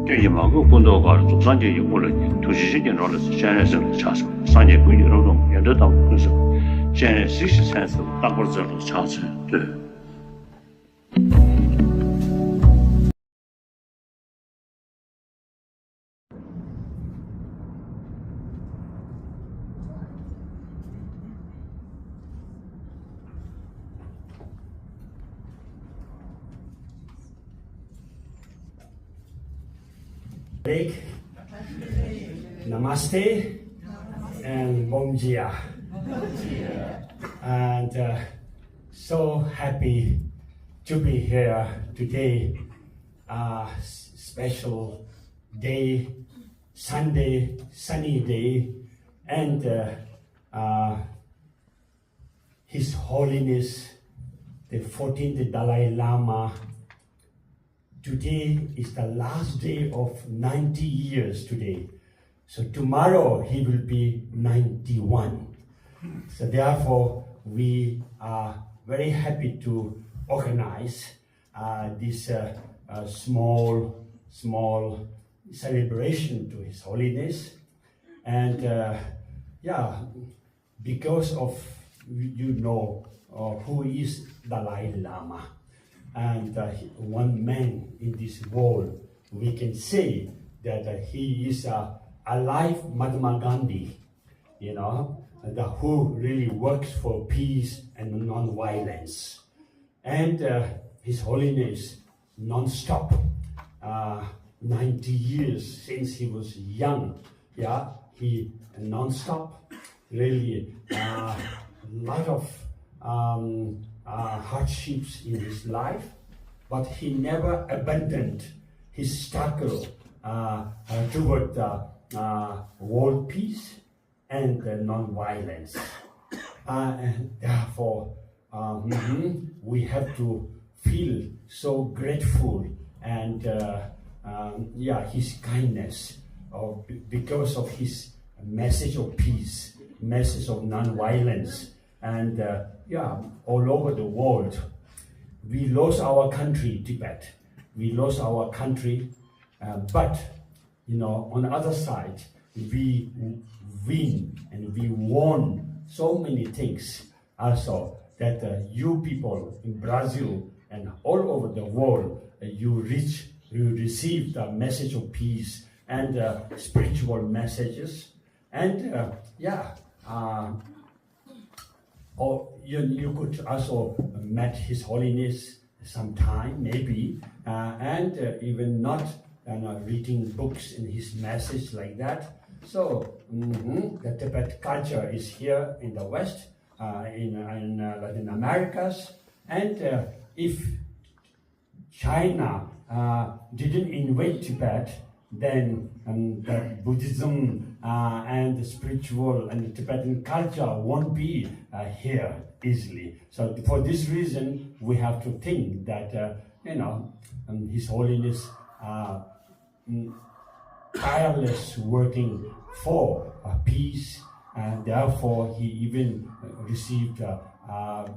这马个工作搞做上届有我了，都是时间上的现在是查实，上届规矩劳动原则当公司，现在谁是参事，大伙儿知道查实，对。Namaste and Bom Dia. And so happy to be here today. Special day, Sunday, sunny day, and His Holiness, the 14th Dalai Lama. Today is the last day of 90 years today. So tomorrow he will be 91. So therefore we are very happy to organize this small celebration to His Holiness. And because of who is Dalai Lama. And one man in this world, we can say that he is a alive Mahatma Gandhi, who really works for peace and non-violence. And His Holiness, non-stop, 90 years since he was young, he non-stop, really a lot of hardships in his life, but he never abandoned his struggle toward world peace and non-violence. And therefore, we have to feel so grateful and his kindness because of his message of peace, message of non-violence. And all over the world, we lost our country, Tibet. We lost our country, but on the other side, we win and we won so many things. Also, that you people in Brazil and all over the world, you receive the message of peace and spiritual messages, and or you could also meet His Holiness sometime, maybe, and even not reading books in his message like that. So the Tibet culture is here in the West, in Latin Americas, and if China didn't invade Tibet, then the Buddhism and the spiritual and the Tibetan culture won't be here easily. So for this reason, we have to think that His Holiness tireless working for peace, and therefore he even received a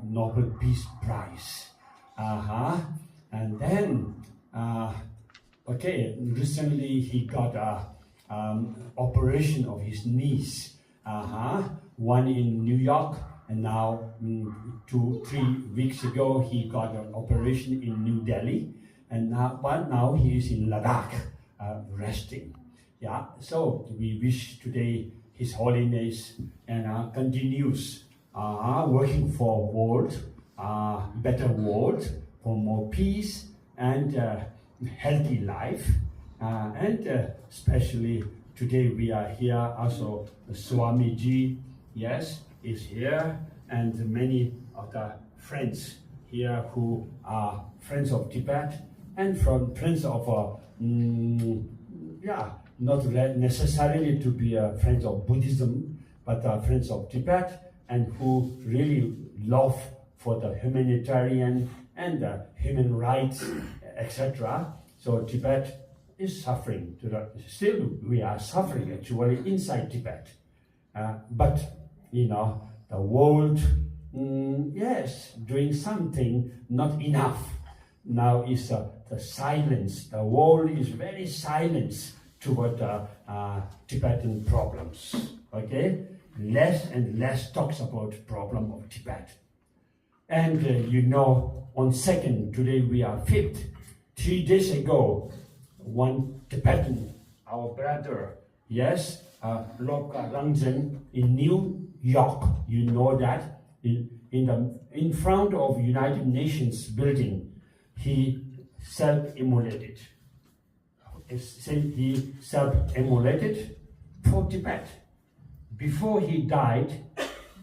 Nobel Peace Prize. And then recently he got a operation of his knees, one in New York, and now 2-3 weeks ago he got an operation in New Delhi, and now he is in Ladakh resting. So we wish today His Holiness and continues working for world, better world, for more peace and healthy life, and especially today we are here also Swamiji, is here, and many of the friends here who are friends of Tibet and from friends of not necessarily to be friends of Buddhism, but friends of Tibet, and who really love for the humanitarian and human rights, etc. So Tibet is suffering. Still, we are suffering actually inside Tibet. But the world, doing something, not enough. Now is the the silence. The world is very silent toward Tibetan problems. Okay, less and less talks about problem of Tibet. And on 2nd, today we are 5th. 3 days ago, one Tibetan, our brother, yes, Lobka Rangzhen in New York, you know that, in front of United Nations building, he self-immolated. He self-immolated for Tibet. Before he died,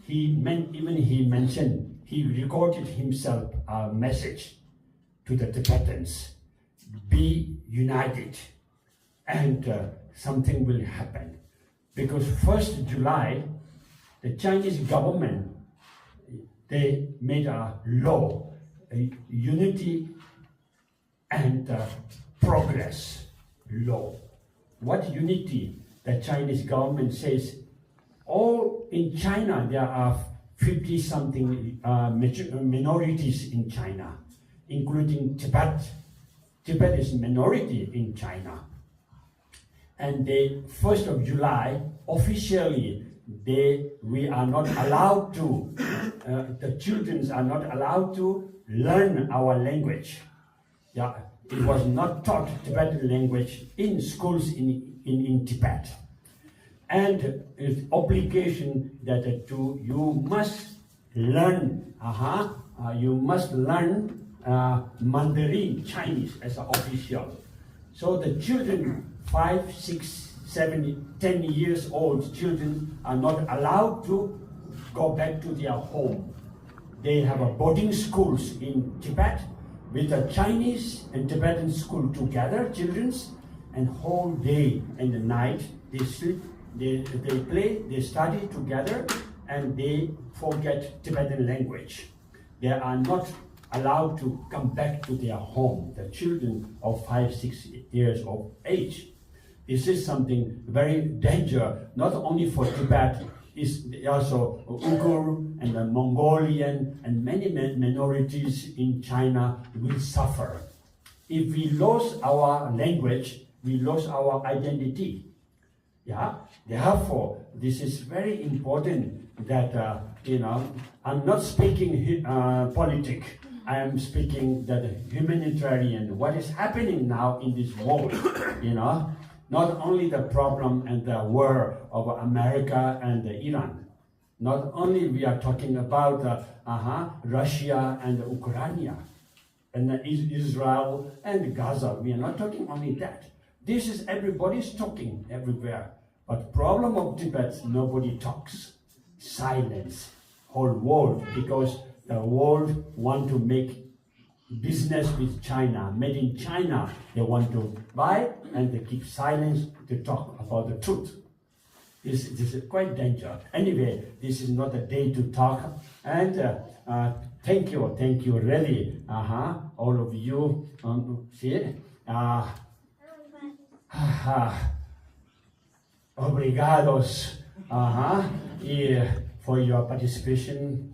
he mentioned, he recorded himself a message to the Tibetans: be united, and something will happen. Because 1st July, the Chinese government, they made a law, a unity and progress law. What unity? The Chinese government says, all in China, there are 50-something minorities in China, including Tibet. Tibet is minority in China. And the 1st of July, officially, we are not allowed to, the children are not allowed to learn our language. Yeah, it was not taught Tibetan language in schools in Tibet. And it's obligation that you must learn, Mandarin Chinese as an official. So the children, 5, 6, 7, 10 years old children are not allowed to go back to their home. They have a boarding schools in Tibet with the Chinese and Tibetan school together, children's, and whole day and the night they sleep, they play, they study together, and they forget Tibetan language. They are not allowed to come back to their home, the children of 5, 6 years of age. This is something very dangerous, not only for Tibet, it's also Uyghur and the Mongolian and many minorities in China will suffer. If we lose our language, we lose our identity. Yeah, therefore, this is very important that, I'm not speaking politics. I am speaking that humanitarian, what is happening now in this world, not only the problem and the war of America and Iran, not only we are talking about Russia and Ukraine, and Israel and Gaza, we are not talking only that. This is everybody's talking everywhere, but problem of Tibet, nobody talks. Silence, whole world, because the world want to make business with China, made in China. They want to buy and they keep silence to talk about the truth. This is quite dangerous. Anyway, this is not a day to talk. And thank you, really, all of you. Obrigados for your participation,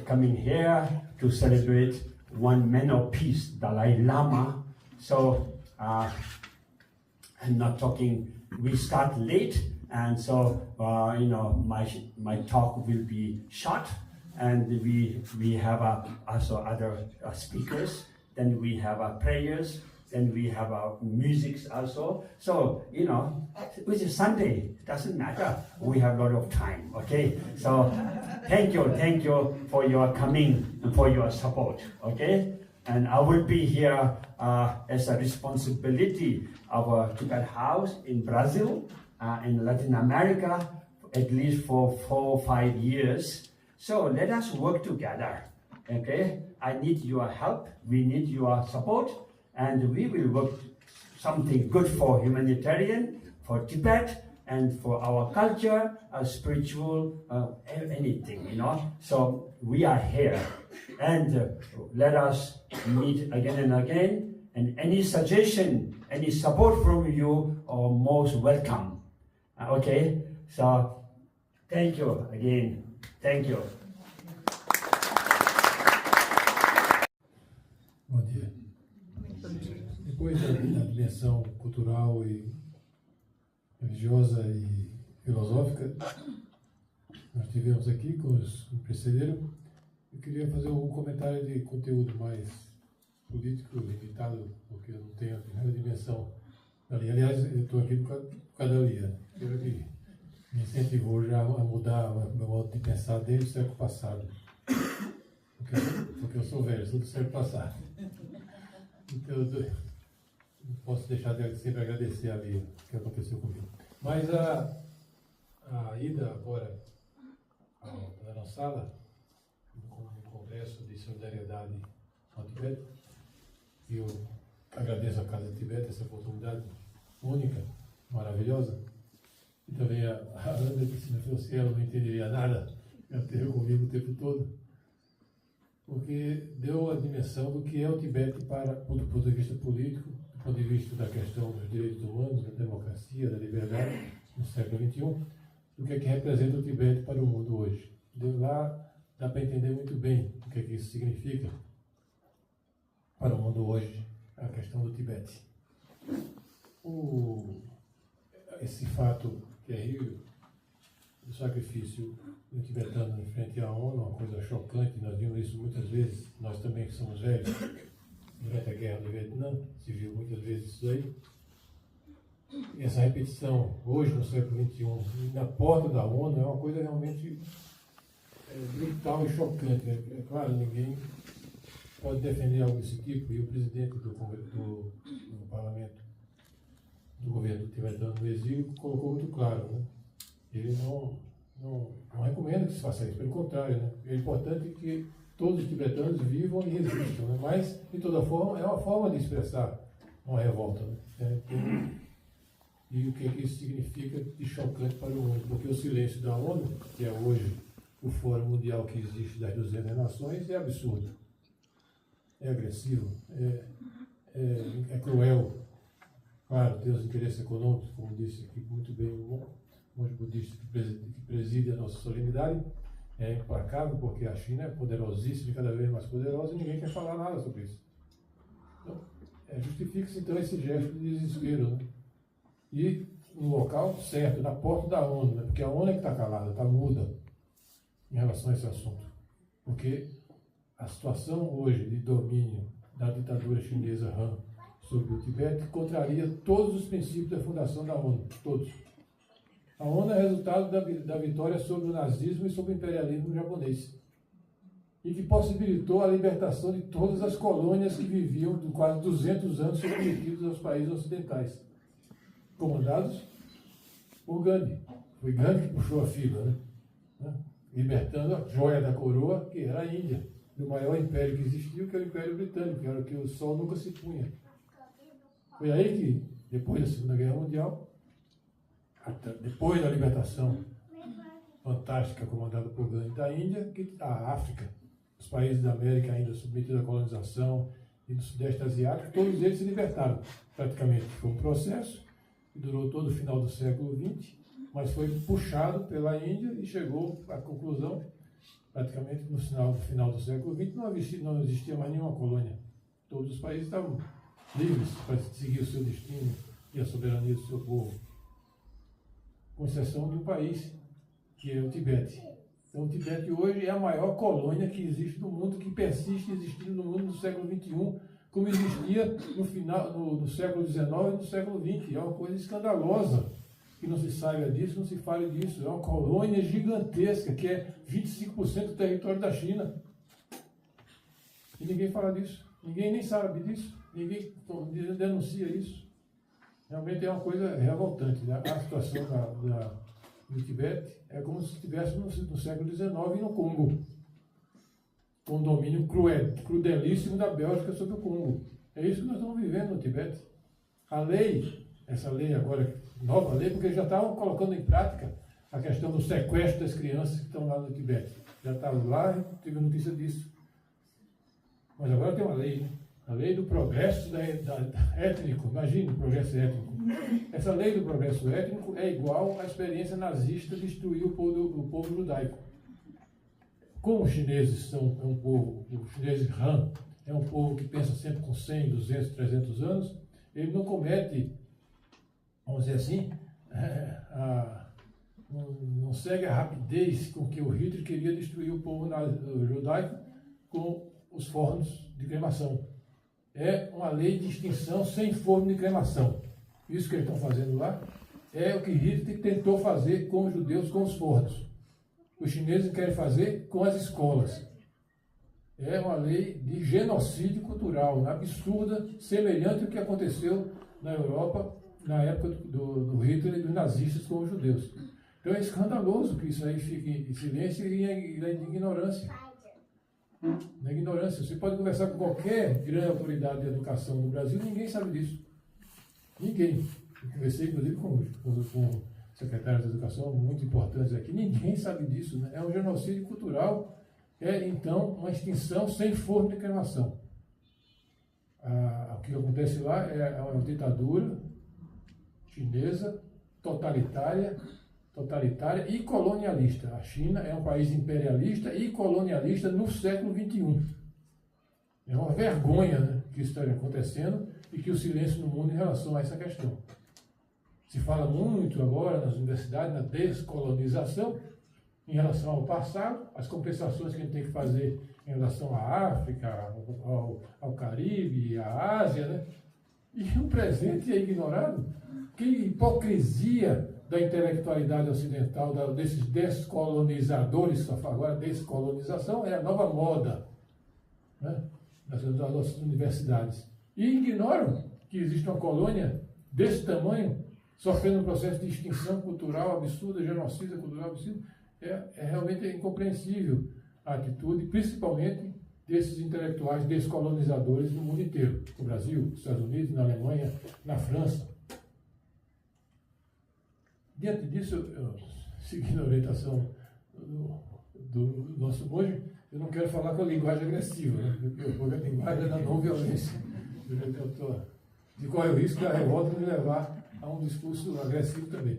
coming here to celebrate one man of peace, Dalai Lama. So I'm not talking, we start late, and so my talk will be short, and we have also other speakers, then we have prayers, then we have music also. So which is Sunday, it doesn't matter, we have a lot of time. Okay, so thank you for your coming and for your support. Okay, and I will be here as a responsibility of a Tibet House in Brazil, in Latin America, at least for 4 or 5 years. So let us work together. Okay, I need your help, we need your support, and we will work something good for humanitarian, for Tibet, and for our culture, spiritual, anything, So we are here, and let us meet again and again. And any suggestion, any support from you are most welcome. Okay, so thank you again. Thank you. dimensão cultural e religiosa e filosófica, nós tivemos aqui com os que precederam. Eu queria fazer um comentário de conteúdo mais político, limitado, porque eu não tenho a primeira dimensão da Lia. Aliás, eu estou aqui por causa da Lia, que me incentivou já a mudar o meu modo de pensar desde o século passado. Porque eu sou velho, sou do século passado. Então, eu não posso deixar de sempre agradecer a Lia, o que aconteceu comigo. Mas a ida agora na nossa sala, no Congresso de Solidariedade ao Tibete, e eu agradeço a Casa do Tibete essa oportunidade única, maravilhosa. E também a Ana, que se não fosse ela, não entenderia nada, ela esteve comigo o tempo todo, porque deu a dimensão do que é o Tibete do ponto de vista político, do ponto de vista da questão dos direitos humanos, da democracia, da liberdade, no século XXI, do que é que representa o Tibete para o mundo hoje. Deu lá, dá para entender muito bem o que é que isso significa para o mundo hoje, a questão do Tibete. Esse fato terrível do sacrifício do tibetano em frente à ONU, uma coisa chocante, nós vimos isso muitas vezes, nós também que somos velhos, durante a guerra do Vietnã, se viu muitas vezes isso aí. E essa repetição, hoje no século XXI, na porta da ONU, é uma coisa realmente brutal e chocante. É claro, ninguém pode defender algo desse tipo, e o presidente do parlamento, do governo tibetano no exílio, colocou muito claro, né? Ele não recomenda que se faça isso, pelo contrário, né? É importante que todos os tibetanos vivam e resistam, né? Mas, de toda forma, é uma forma de expressar uma revolta, né? E o que isso significa de chocante para o mundo, porque o silêncio da ONU, que é hoje o fórum mundial que existe das 200 nações, é absurdo, é agressivo, é cruel. Claro, tem os interesses econômicos, como disse aqui muito bem o monge budista que preside a nossa solenidade, é implacável, porque a China é poderosíssima e cada vez mais poderosa, e ninguém quer falar nada sobre isso. Então, justifica-se então esse gesto de desespero, né? E no local certo, na porta da ONU, né? Porque a ONU é que está calada, está muda em relação a esse assunto. Porque a situação hoje de domínio da ditadura chinesa Han sobre o Tibete contraria todos os princípios da fundação da ONU, todos. A ONU é resultado da vitória sobre o nazismo e sobre o imperialismo japonês, e que possibilitou a libertação de todas as colônias que viviam de quase 200 anos submetidos aos países ocidentais, comandados por Gandhi. Foi Gandhi que puxou a fila, né? Libertando a joia da coroa, que era a Índia, do maior império que existiu, que era o Império Britânico, que era o que o sol nunca se punha. Foi aí que, depois da Segunda Guerra Mundial, depois da libertação fantástica comandada por Gandhi da Índia, que a África, os países da América ainda submetidos à colonização e do Sudeste Asiático, todos eles se libertaram. Praticamente foi um processo que durou todo o final do século XX, mas foi puxado pela Índia e chegou à conclusão, praticamente no final do século XX, não existia mais nenhuma colônia. Todos os países estavam livres para seguir o seu destino e a soberania do seu povo, com exceção de um país, que é o Tibete. Então, o Tibete hoje é a maior colônia que existe no mundo, que persiste existindo no mundo do século XXI, como existia no século XIX e no século XX. É uma coisa escandalosa que não se saiba disso, não se fale disso. É uma colônia gigantesca, que é 25% do território da China. E ninguém fala disso. Ninguém nem sabe disso. Ninguém denuncia isso. Realmente é uma coisa revoltante, né? A situação do Tibete é como se estivesse no século XIX no Congo, com o domínio crudelíssimo da Bélgica sobre o Congo. É isso que nós estamos vivendo no Tibete. A lei, essa lei agora, nova lei, porque já estavam colocando em prática a questão do sequestro das crianças que estão lá no Tibete. Já estavam lá e tive notícia disso. Mas agora tem uma lei, né? A lei do progresso étnico. Imagine o progresso étnico. Essa lei do progresso étnico é igual à experiência nazista de destruir o povo judaico. Como os chineses são um povo, os chineses Han, é um povo que pensa sempre com 100, 200, 300 anos, ele não comete, vamos dizer assim, não segue a rapidez com que o Hitler queria destruir o povo judaico com os fornos de cremação. É uma lei de extinção sem forno de cremação. Isso que eles estão fazendo lá é o que Hitler tentou fazer com os judeus, com os fornos. Os chineses querem fazer com as escolas. É uma lei de genocídio cultural, absurda, semelhante ao que aconteceu na Europa na época do Hitler e dos nazistas com os judeus. Então é escandaloso que isso aí fique em silêncio e na ignorância. Na ignorância. Você pode conversar com qualquer grande autoridade de educação no Brasil, ninguém sabe disso. Ninguém. Eu conversei, inclusive, com secretários de educação muito importantes aqui. Ninguém sabe disso, né? É um genocídio cultural. É, então, uma extinção sem forno de cremação. O que acontece lá é uma ditadura chinesa, totalitária e colonialista. A China é um país imperialista e colonialista no século XXI. É uma vergonha, né, que isso está acontecendo e que o silêncio no mundo em relação a essa questão. Se fala muito agora nas universidades na descolonização, em relação ao passado, as compensações que a gente tem que fazer em relação à África, ao Caribe, à Ásia, né? E o presente é ignorado. Que hipocrisia da intelectualidade ocidental, desses descolonizadores, só agora descolonização é a nova moda, né, das nossas universidades. E ignoram que existe uma colônia desse tamanho, sofrendo um processo de extinção cultural absurda, genocídio cultural absurdo. É realmente incompreensível a atitude, principalmente desses intelectuais descolonizadores no mundo inteiro. No Brasil, nos Estados Unidos, na Alemanha, na França. Diante disso, seguindo a orientação do nosso monge, eu não quero falar com a linguagem agressiva, né? Porque a linguagem é da não violência. De corre o risco da revolta me levar a um discurso agressivo também.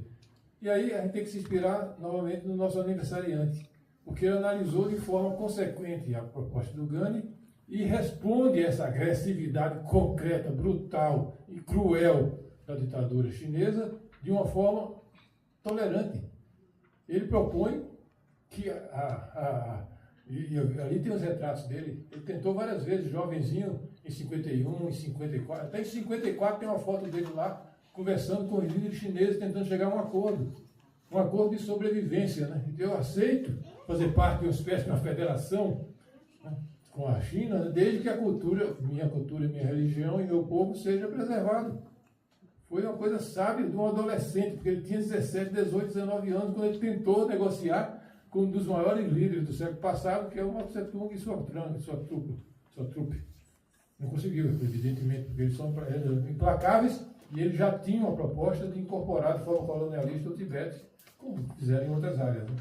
E aí a gente tem que se inspirar novamente no nosso aniversariante, porque ele analisou de forma consequente a proposta do Gandhi e responde a essa agressividade concreta, brutal e cruel da ditadura chinesa de uma forma tolerante. Ele propõe que e ali tem os retratos dele. Ele tentou várias vezes, jovenzinho, em 51, em 54. Até em 54 tem uma foto dele lá, conversando com os líderes chineses, tentando chegar a um acordo de sobrevivência, né? Então, eu aceito fazer parte de uma espécie de uma federação, né, com a China, né, desde que minha cultura, minha religião e meu povo seja preservado. Foi uma coisa sábia de um adolescente, porque ele tinha 17, 18, 19 anos, quando ele tentou negociar com um dos maiores líderes do século passado, que é o Mao Tse Tung e sua trupe. Não conseguiu, evidentemente, porque eles são implacáveis, e ele já tinha uma proposta de incorporar de forma colonialista o Tibete, como fizeram em outras áreas, né?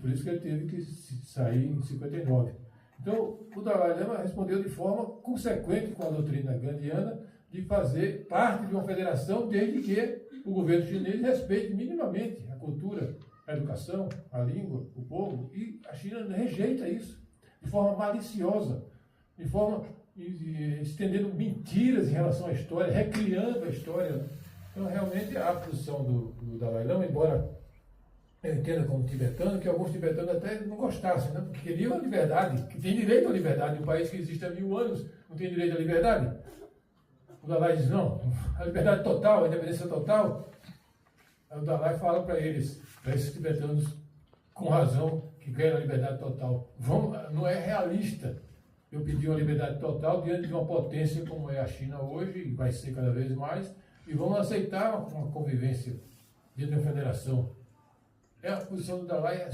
Por isso que ele teve que sair em 59. Então, o Dalai Lama respondeu de forma consequente com a doutrina gandhiana de fazer parte de uma federação, desde que o governo chinês respeite minimamente a cultura, a educação, a língua, o povo, e a China rejeita isso de forma maliciosa, de forma estendendo mentiras em relação à história, recriando a história. Então, realmente, a posição do Dalai Lama, embora eu entenda como tibetano, que alguns tibetanos até não gostassem, né? Porque queriam a liberdade, que tem direito à liberdade. Um país que existe há 1000 anos não tem direito à liberdade. O Dalai diz, não, a liberdade total, a independência total. Aí o Dalai fala para eles, para esses tibetanos, com razão, que querem a liberdade total. Não é realista eu pedir uma liberdade total diante de uma potência como é a China hoje, e vai ser cada vez mais, e vamos aceitar uma convivência dentro de uma federação. A posição do Dalai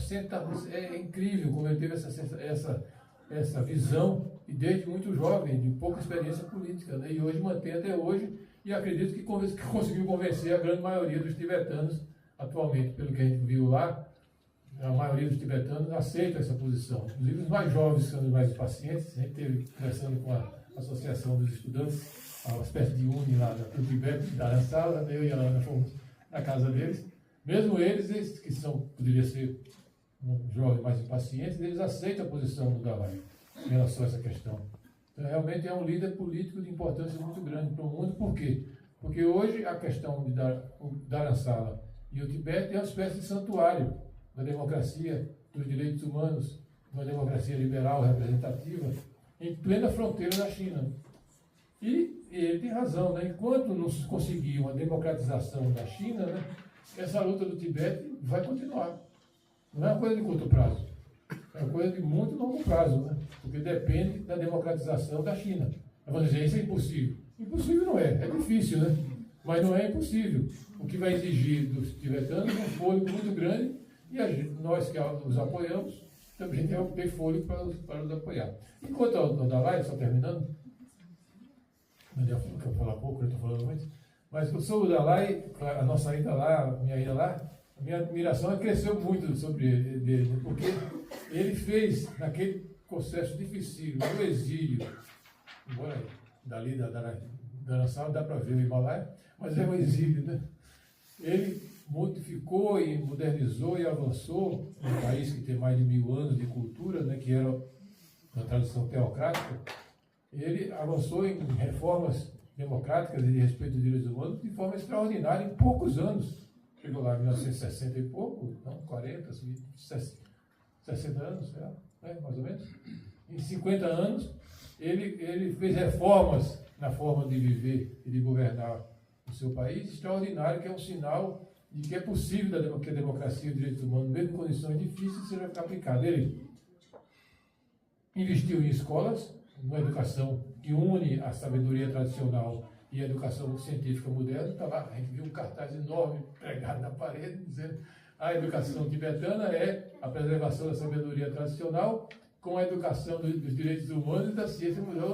é incrível, como ele teve essa visão, e desde muito jovem, de pouca experiência política, né? E hoje mantém até hoje, e acredito que conseguiu convencer a grande maioria dos tibetanos atualmente, pelo que a gente viu lá. A maioria dos tibetanos aceita essa posição. Inclusive os mais jovens, que são os mais impacientes, a gente teve conversando com a Associação dos Estudantes, uma espécie de uni lá do Tibete, da Aransala, eu e a Ana fomos na casa deles. Mesmo eles que poderia ser jovens mais impacientes, eles aceitam a posição do Dalai em relação a essa questão. Então, realmente é um líder político de importância muito grande para o mundo. Por quê? Porque hoje a questão de o Dharamsala e o Tibete é uma espécie de santuário da democracia, dos direitos humanos, uma democracia liberal representativa, em plena fronteira da China. E ele tem razão, né? Enquanto não se conseguir uma democratização da China, né, essa luta do Tibete vai continuar. Não é uma coisa de curto prazo, é uma coisa de muito longo prazo, né? Porque depende da democratização da China. Vamos dizer, isso é impossível. Impossível não é difícil, né? Mas não é impossível. O que vai exigir dos tibetanos é um fôlego muito grande e nós que os apoiamos também temos que ter fôlego para os apoiar. Enquanto ao Dalai, só terminando, eu quero falar pouco, eu estou falando muito, mas sobre o Dalai, a nossa ida lá, a minha ida lá, a minha admiração cresceu muito sobre ele, porque ele fez, naquele processo difícil, no exílio, embora dali da Dharamsala dá para ver o Himalaia, mas é um exílio, né? Ele modificou e modernizou e avançou um país que tem mais de 1000 anos de cultura, né, que era uma tradição teocrática. Ele avançou em reformas democráticas e de respeito aos direitos humanos de forma extraordinária em poucos anos. Chegou lá em 1960 e pouco, não, 40, 60 anos, sei lá, né, mais ou menos. Em 50 anos, ele fez reformas na forma de viver e de governar o seu país, extraordinário, que é um sinal de que é possível que a democracia e os direitos humanos, mesmo em condições difíceis, sejam aplicados. Ele investiu em escolas, numa educação que une a sabedoria tradicional e a educação científica moderna. Está lá, a gente viu um cartaz enorme pregado na parede, dizendo a educação tibetana é a preservação da sabedoria tradicional com a educação dos direitos humanos e da ciência moderna.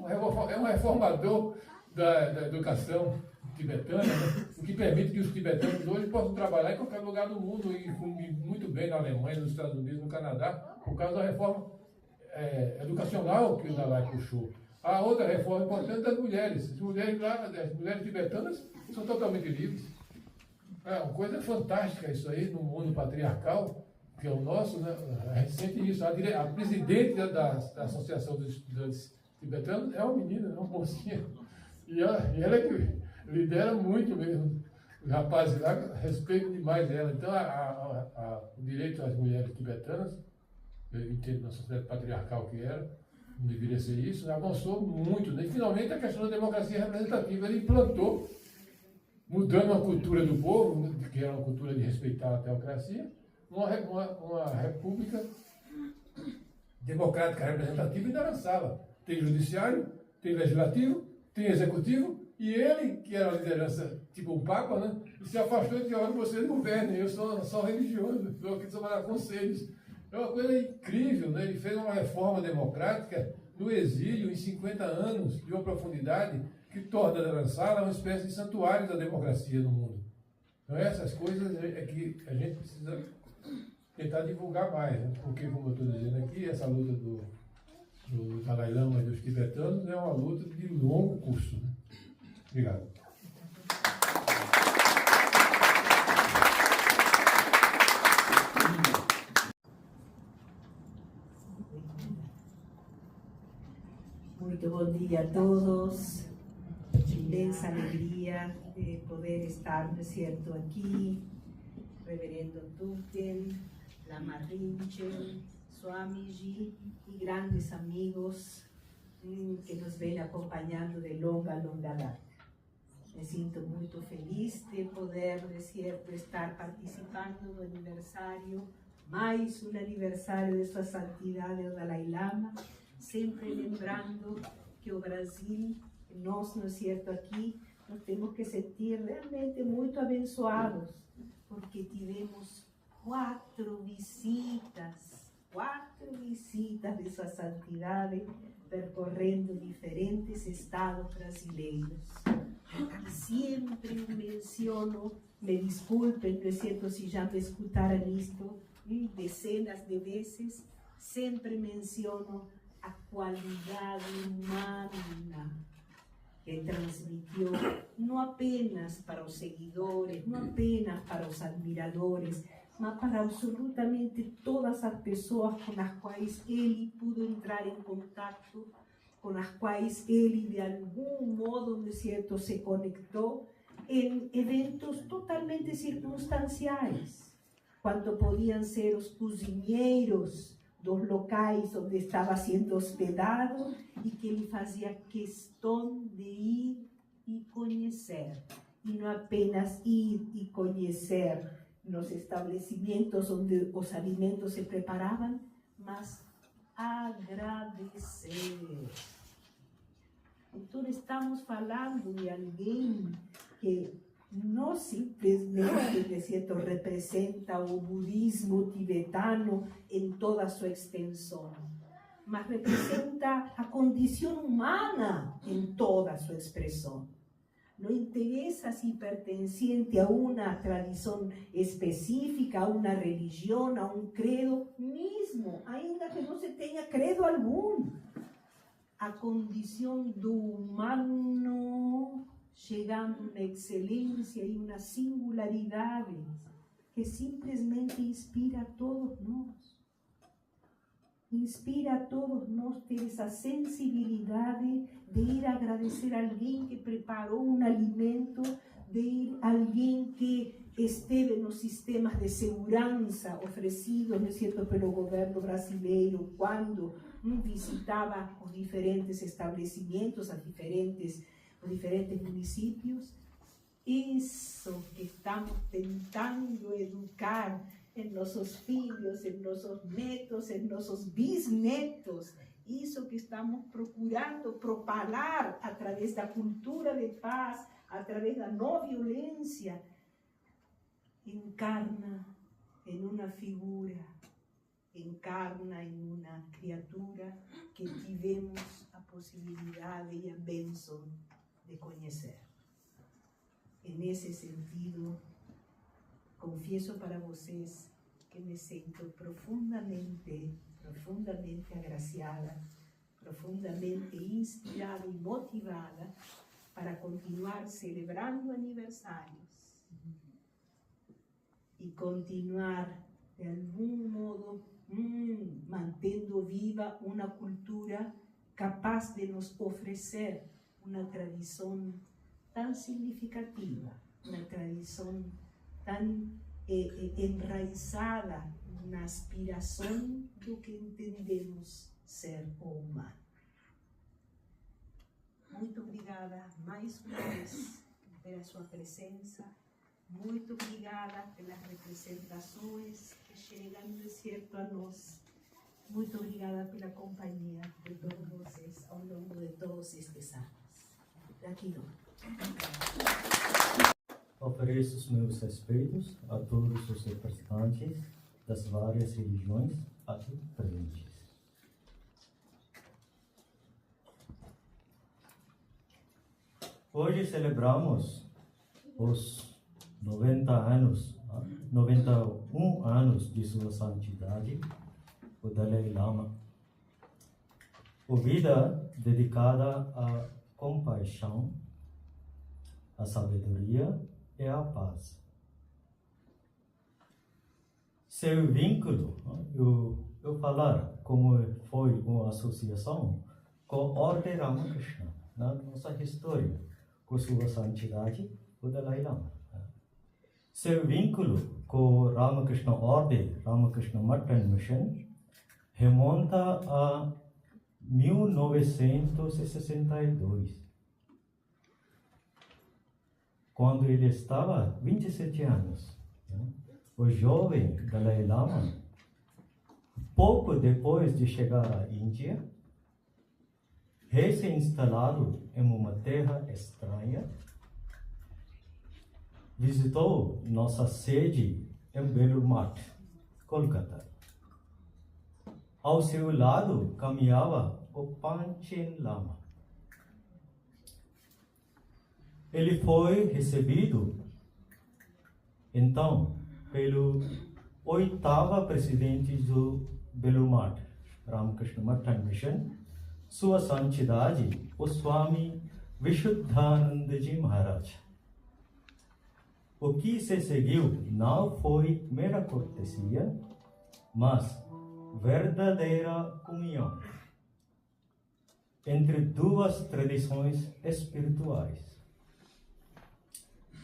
É um reformador da educação tibetana, né? O que permite que os tibetanos hoje possam trabalhar em qualquer lugar do mundo e muito bem na Alemanha, nos Estados Unidos, no Canadá, por causa da reforma educacional que o Dalai puxou. A outra reforma importante das mulheres. As mulheres lá, as mulheres tibetanas são totalmente livres. É uma coisa fantástica isso aí no mundo patriarcal, que é o nosso, né? A gente sente isso. A presidente da Associação dos Tibetanos é uma menina, é uma mocinha. E ela é que lidera muito mesmo. Os rapazes lá respeitam demais ela. Então, o direito às mulheres tibetanas, eu entendo na sociedade patriarcal que era, não deveria ser isso, avançou muito, né? E finalmente a questão da democracia representativa, ele implantou, mudando a cultura do povo, que era uma cultura de respeitar a teocracia, uma república democrática representativa em Dharamsala. Tem judiciário, tem legislativo, tem executivo, e ele, que era a liderança, tipo um papa, né? Se afastou e disse: olha, vocês governem, eu sou religioso, estou aqui para conselhos. É uma coisa incrível, né? Ele fez uma reforma democrática no exílio em 50 anos, de uma profundidade que torna Dharamsala uma espécie de santuário da democracia no mundo. Então essas coisas é que a gente precisa tentar divulgar mais, né? Porque, como eu estou dizendo aqui, essa luta do Dalai Lama e dos tibetanos é uma luta de longo curso, né? Obrigado. Muito bom dia a todos. Imensa alegria de poder estar, ¿no es cierto?, aqui. Reverendo Thupten, Lama Rinchen, Swamiji e grandes amigos que nos vêm acompanhando de longa data. Me sinto muito feliz de poder, ¿no es cierto?, estar participando do aniversário, mais um aniversário de Sua Santidade o Dalai Lama, sempre lembrando que o Brasil, nós, não é certo, aqui, nós temos que sentir realmente muito abençoados, porque tivemos 4 visitas de Sua Santidade, percorrendo diferentes estados brasileiros. E sempre menciono, me desculpem, não é certo, se já me escutaram isto dezenas de vezes, sempre menciono a qualidade humana que transmitiu, não apenas para os seguidores, não apenas para os admiradores, mas para absolutamente todas as pessoas com as quais ele pudo entrar em contato, com as quais ele, de algum modo, não é certo, se conectou em eventos totalmente circunstanciais, quando podiam ser os cozinheiros dos locais onde estava sendo hospedado e que ele fazia questão de ir e conhecer. E não apenas ir e conhecer nos estabelecimentos onde os alimentos se preparavam, mas agradecer. Então estamos falando de alguém que não simplesmente, de certo, representa o budismo tibetano em toda a sua extensão, mas representa a condição humana em toda a sua expressão. Não interessa se pertencente a uma tradição específica, a uma religião, a um credo, mesmo, ainda que não se tenha credo algum. A condição do humano chegando na excelência e uma singularidade que simplesmente inspira a todos nós. Inspira a todos nós ter essa sensibilidade de ir agradecer a alguém que preparou um alimento, de ir a alguém que esteve nos sistemas de segurança oferecidos, não é certo, pelo governo brasileiro, quando visitava os diferentes estabelecimentos, os diferentes municípios. Isso que estamos tentando educar em nossos filhos, em nossos netos, em nossos bisnetos, isso que estamos procurando propagar através da cultura de paz, através da não violência, encarna em uma figura, encarna em uma criatura que tivemos a possibilidade e a bênção de conhecer. E nesse sentido, confesso para vocês que me sinto profundamente agraciada, profundamente inspirada e motivada para continuar celebrando aniversários e continuar, de algum modo, mantendo viva uma cultura capaz de nos oferecer uma tradição tão significativa, uma tradição tão enraizada na aspiração do que entendemos ser o humano. Muito obrigada mais uma vez pela sua presença, muito obrigada pelas representações que chegam de certo a nós. Muito obrigada pela companhia de todos vocês ao longo de todos estes anos. Gratidão. Ofereço os meus respeitos a todos os representantes das várias religiões aqui presentes. Hoje celebramos os 91 anos de Sua Santidade, o Dalai Lama. Uma vida dedicada à compaixão, à sabedoria e à paz. Seu vínculo, eu falar como foi uma associação com a Ordem Ramakrishna na nossa história, com Sua Santidade, o Dalai Lama. Seu vínculo com a Ramakrishna Ordem, Ramakrishna Math and Mission, remonta a 1962, quando ele estava 27 anos. O jovem Dalai Lama, pouco depois de chegar à Índia, recém-instalado em uma terra estranha, visitou nossa sede em Belur Math, Kolkata. Ao seu lado caminhava o Panchen Lama. Ele foi recebido, então, pelo 8º presidente do Belur Math, Ramakrishna Math and Mission, Sua Santidade, o Swami Vishuddhanandaji Maharaj. O que se seguiu não foi mera cortesia, mas verdadeira comunhão. entre duas tradições espirituais.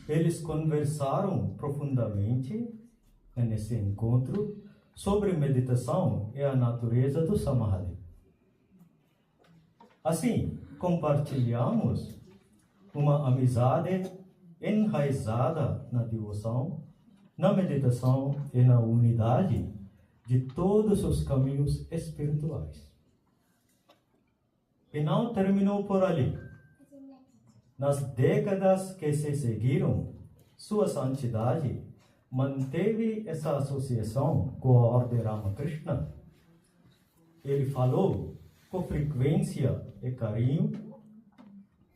Eles conversaram profundamente nesse encontro sobre meditação e a natureza do Samadhi. Assim, compartilhamos uma amizade enraizada na devoção, na meditação e na unidade de todos os caminhos espirituais. E não terminou por ali. Nas décadas que se seguiram, Sua Santidade manteve essa associação com a Ordem Ramakrishna. Ele falou com frequência e carinho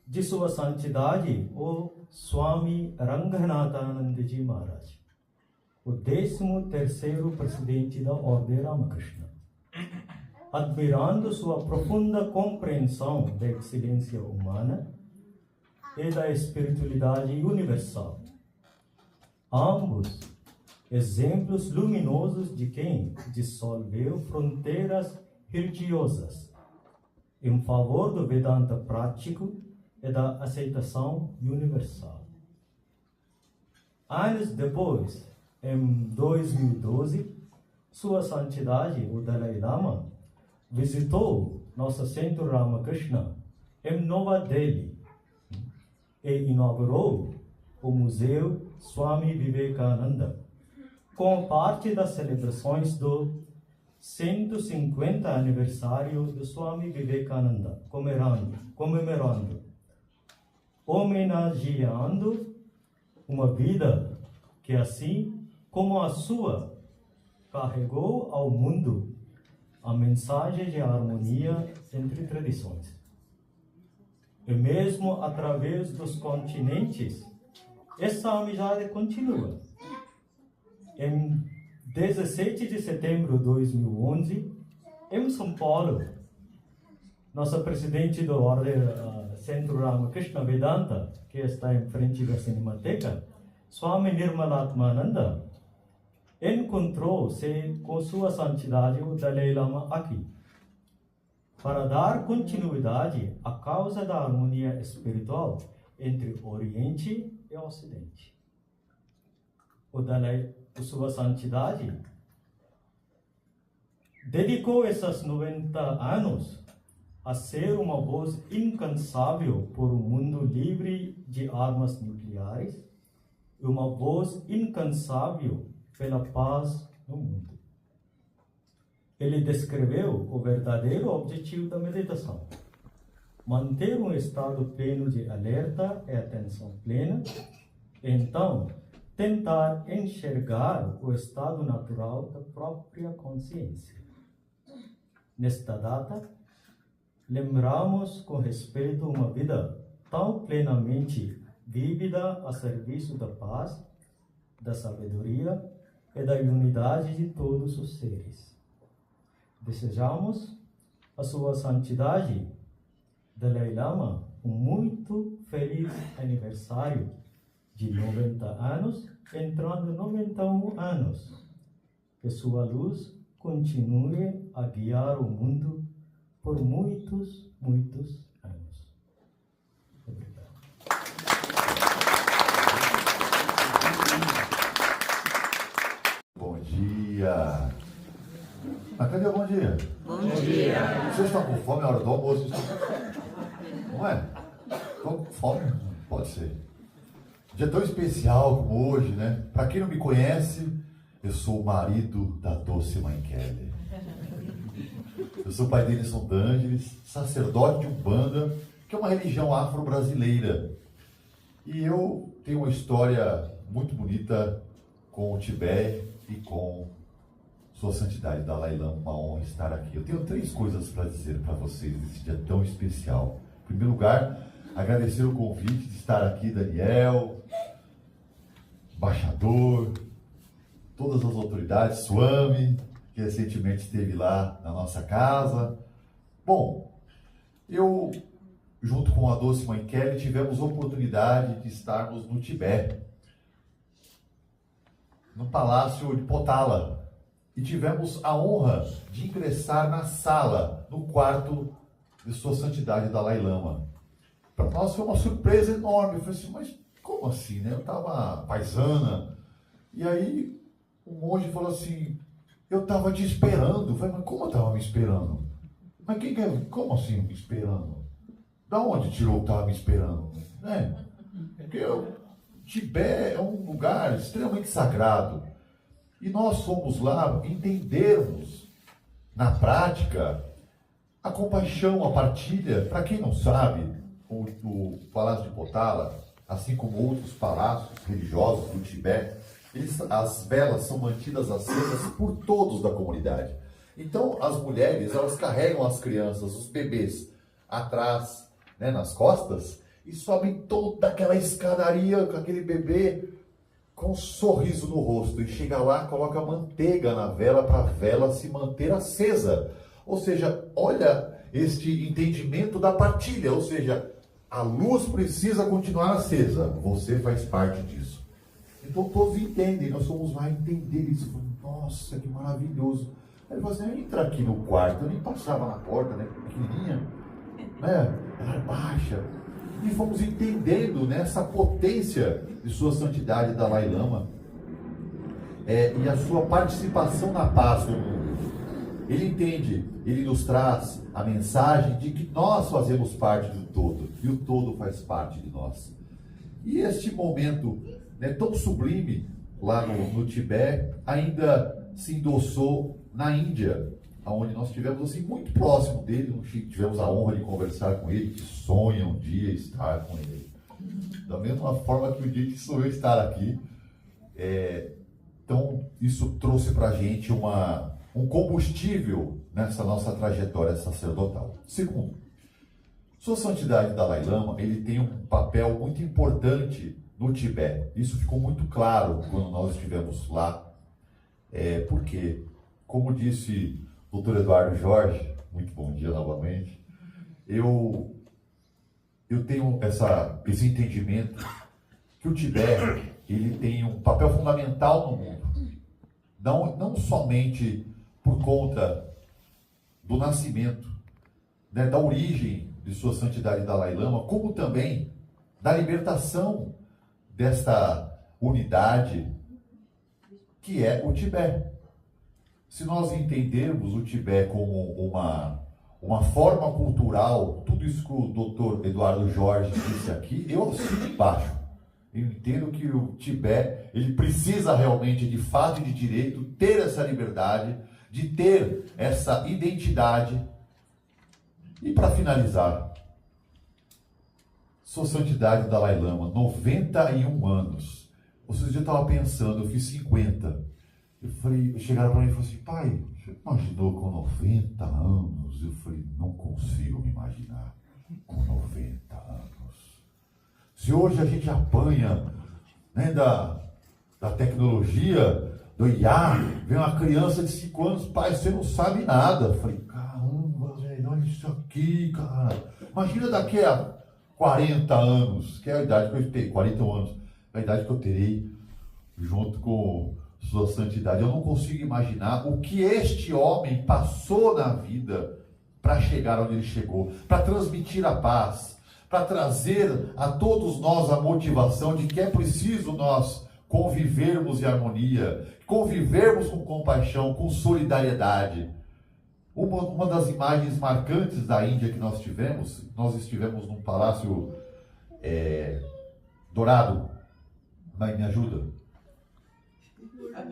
de Sua Santidade, o Swami Ranganathanandaji Maharaj, o 13º presidente da Ordem Ramakrishna, admirando sua profunda compreensão da excelência humana e da espiritualidade universal. Ambos exemplos luminosos de quem dissolveu fronteiras religiosas em favor do Vedanta prático e da aceitação universal. Anos depois, em 2012, Sua Santidade, o Dalai Lama, visitou nosso Centro Ramakrishna em Nova Delhi e inaugurou o Museu Swami Vivekananda, como parte das celebrações do 150 aniversário do Swami Vivekananda, comemorando, homenageando uma vida que, assim como a sua, carregou ao mundo a mensagem de harmonia entre tradições. E mesmo através dos continentes, essa amizade continua. Em 17 de setembro de 2011, em São Paulo, nossa presidente do Ordem Centro Ramakrishna Vedanta, que está em frente da Cinemateca, Swami Nirmalatmananda, encontrou-se com Sua Santidade o Dalai Lama aqui, para dar continuidade à causa da harmonia espiritual entre Oriente e Ocidente. Sua Santidade dedicou esses 90 anos a ser uma voz incansável por um mundo livre de armas nucleares e uma voz incansável pela paz no mundo. Ele descreveu o verdadeiro objetivo da meditação: manter um estado pleno de alerta e atenção plena, e então tentar enxergar o estado natural da própria consciência. Nesta data, lembramos com respeito uma vida tão plenamente vívida a serviço da paz, da sabedoria e da unidade de todos os seres. Desejamos a Sua Santidade, Dalai Lama, um muito feliz aniversário de 90 anos, entrando 91 anos. Que sua luz continue a guiar o mundo por muitos, muitos anos. Obrigado. Bom dia. Mas cadê o bom dia? Bom dia. Vocês estão com fome na hora do almoço? Não é? Estão com fome? Pode ser. Dia tão especial como hoje, né? Para quem não me conhece, eu sou o marido da doce mãe Kelly. Eu sou o pai dele, São D'Angeles, sacerdote de Umbanda, que é uma religião afro-brasileira. E eu tenho uma história muito bonita com o Tibete e com Sua Santidade Dalai Lama. Uma honra estar aqui. Eu tenho 3 coisas para dizer para vocês nesse dia tão especial. Em primeiro lugar, agradecer o convite de estar aqui, Daniel, embaixador, todas as autoridades, Swami, que recentemente esteve lá na nossa casa. Bom, eu, junto com a doce mãe Kelly, tivemos a oportunidade de estarmos no Tibete, no Palácio de Potala, e tivemos a honra de ingressar na sala, no quarto de Sua Santidade Dalai Lama. Para nós foi uma surpresa enorme. Eu falei assim, mas como assim, né? Eu estava paisana. E aí o monge falou assim, eu estava te esperando. Eu falei, mas como eu estava me esperando? Mas como assim me esperando? Da onde tirou que estava me esperando? Né? Porque Tibete é um lugar extremamente sagrado. E nós fomos lá entendermos, na prática, a compaixão, a partilha. Para quem não sabe, o Palácio de Potala, assim como outros palácios religiosos do Tibete, as velas são mantidas acesas por todos da comunidade. Então, as mulheres, elas carregam as crianças, os bebês, atrás, né, nas costas, e sobem toda aquela escadaria com aquele bebê com um sorriso no rosto. E chega lá, coloca manteiga na vela para a vela se manter acesa. Ou seja, olha este entendimento da partilha. Ou seja, a luz precisa continuar acesa. Você faz parte disso. Então todos entendem, nós fomos lá entender isso. Nossa, que maravilhoso. Aí ele falou assim, entra aqui no quarto. Eu nem passava na porta, né? Pequenininha, né? Ela era baixa. E fomos entendendo, né, essa potência de Sua Santidade Dalai Lama e a sua participação na paz do mundo. Ele entende, ele nos traz a mensagem de que nós fazemos parte do todo e o todo faz parte de nós. E este momento, né, tão sublime lá no Tibete ainda se endossou na Índia, onde nós estivemos assim, muito próximo dele, tivemos a honra de conversar com ele, que sonha um dia estar com ele. Da mesma forma que o dia que sonhou estar aqui. Então, isso trouxe para a gente um combustível nessa nossa trajetória sacerdotal. Segundo, Sua Santidade Dalai Lama, ele tem um papel muito importante no Tibete. Isso ficou muito claro quando nós estivemos lá. Porque, como disse Dr. Eduardo Jorge, muito bom dia novamente, eu tenho esse entendimento que o Tibete, ele tem um papel fundamental no mundo. Não somente por conta do nascimento, né, da origem de Sua Santidade Dalai Lama, como também da libertação desta unidade que é o Tibete. Se nós entendermos o Tibete como uma forma cultural, tudo isso que o Dr. Eduardo Jorge disse aqui, eu assino embaixo. Eu entendo que o Tibete, ele precisa realmente, de fato e de direito, ter essa liberdade, de ter essa identidade. E para finalizar, Sua Santidade Dalai Lama, 91 anos. Outro dia eu estava pensando, eu fiz 50. Chegaram para mim e falaram assim, pai, você imaginou com 90 anos? Eu falei, não consigo me imaginar com 90 anos. Se hoje a gente apanha, né, da tecnologia, do IA, vem uma criança de 5 anos, pai, você não sabe nada. Eu falei, caramba, velho, olha isso aqui, cara. Imagina daqui a 40 anos, que é a idade que eu tenho, 40 anos, a idade que eu terei junto com Sua Santidade. Eu não consigo imaginar o que este homem passou na vida para chegar onde ele chegou, para transmitir a paz, para trazer a todos nós a motivação de que é preciso nós convivermos em harmonia, convivermos com compaixão, com solidariedade. Uma das imagens marcantes da Índia que nós estivemos num palácio dourado. Me ajuda?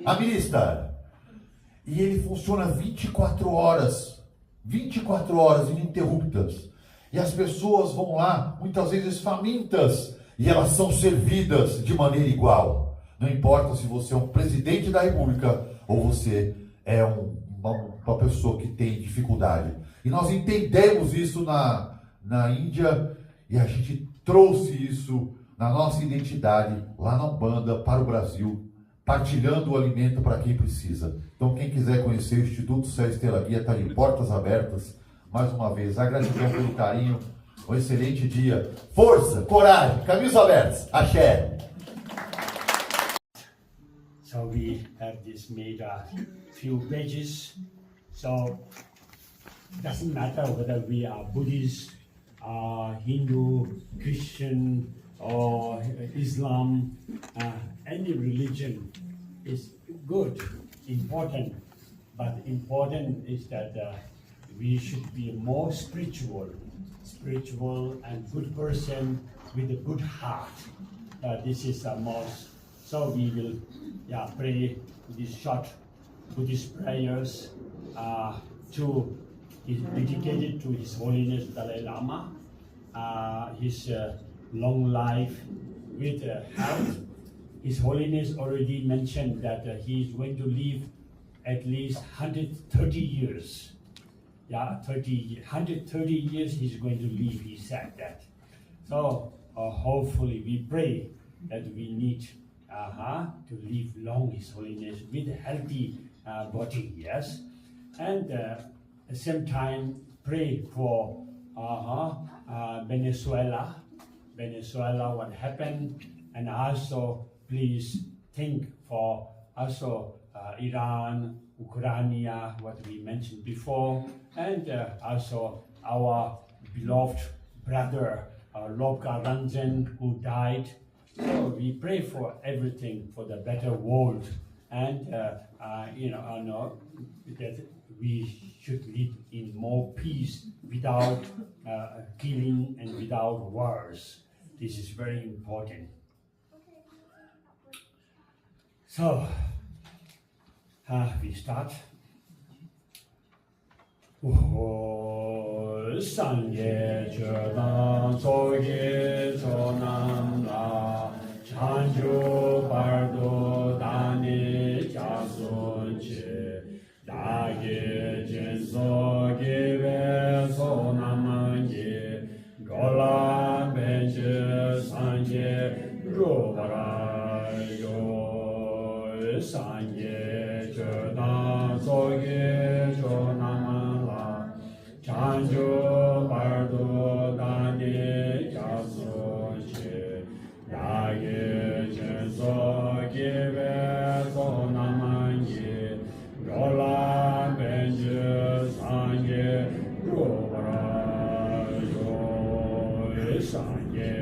Amritsar. E ele funciona 24 horas ininterruptas. E as pessoas vão lá, muitas vezes famintas, e elas são servidas de maneira igual. Não importa se você é um presidente da República ou você é uma pessoa que tem dificuldade. E nós entendemos isso na Índia, e a gente trouxe isso na nossa identidade lá na Umbanda para o Brasil, partilhando o alimento para quem precisa. Então, quem quiser conhecer o Instituto Céu Estrela Guia, está de portas abertas. Mais uma vez, a gratidão pelo carinho, um excelente dia. Força, coragem, caminhos abertos. Axé! So we have this made a few pages. So doesn't matter whether we are Buddhist, Hindu, Christian, or Islam, any religion is good, important, but important is that we should be more spiritual and good person with a good heart. This is the most. So we will pray these short Buddhist prayers to is dedicated to His Holiness Dalai Lama, his long life with health. His Holiness already mentioned that he is going to live at least 130 years. 130 years he's going to live, he said that. So hopefully we pray that we need to live long, His Holiness, with a healthy body, yes. And at the same time, pray for Venezuela, what happened, and also please think for also Iran, Ukraine, what we mentioned before, and also our beloved brother Lobka Ranjan, who died. So we pray for everything, for the better world, and that we should live in more peace without killing and without wars. This is very important. So we start. Sangye Chodam Soge Chonam La Chanju Bardo Dani Chasun Che Dage Jenso Give Sonam Ye Gola Benche Sangye Rubara Yo Sangye Chodam Soge Chonam La Chanju Bardo Dani Chasun Che Dage Jenso Give Sonam Ye Gola Benche Sangye Rubara Yo Sangye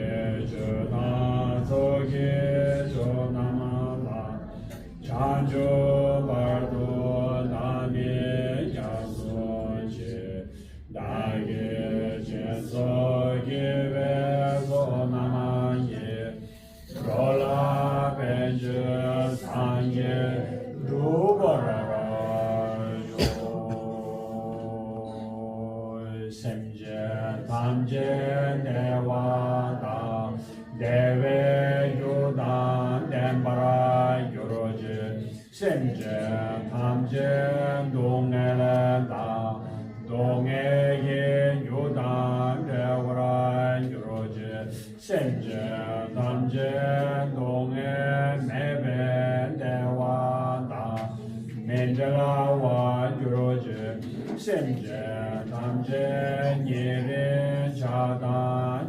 Chodam Soge Chonam La Chanju Bardo Dani Chasun Che Dage Jenso Give Sonam Ye Gola Benche Sangye Rubara Semje Tamje Devada Deve Yudan Dembara Yuroje Semje Tamje Dongelenda Dongeye Yudan Devara Yuroje Semje Tamje Donge Mebe Devada Mendela Wa Yuroje Semje Tamje Nyere Chada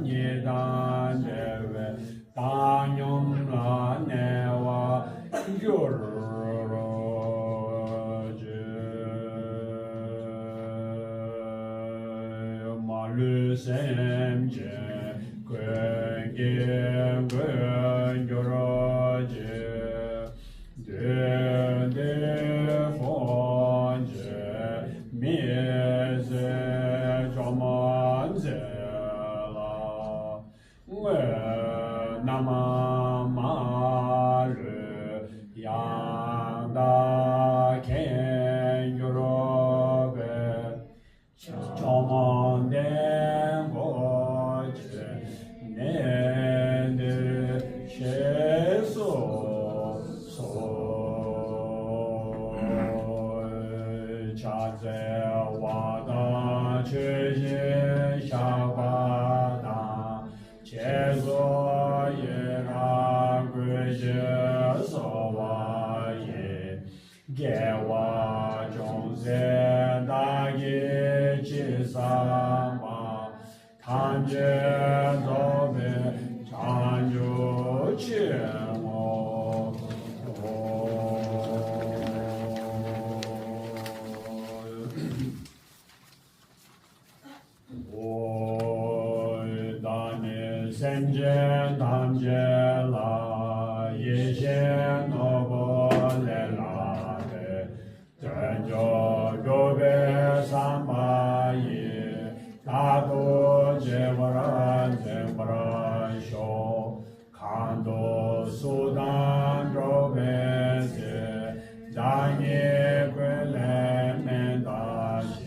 Nyedan Deve Tanyum La Newa Yuroje Malu Semje Gwen Gem Gwen Yuroje De Fonje Mieze Jomanzela Nama Malu Yanda Ken Yurobe Jomanden Goche Nende Sheso Chaze Wada Cheje Shabada Chezo Yera Gweje Sowa Ye Gewa Jongze Dagi Chisama Tanje Zobe Chanju Chemo 三界当界啦，一切诺波来啦的，真教九百三八一，大都结不然真不然修，看多苏丹九百些，让你归来没大心，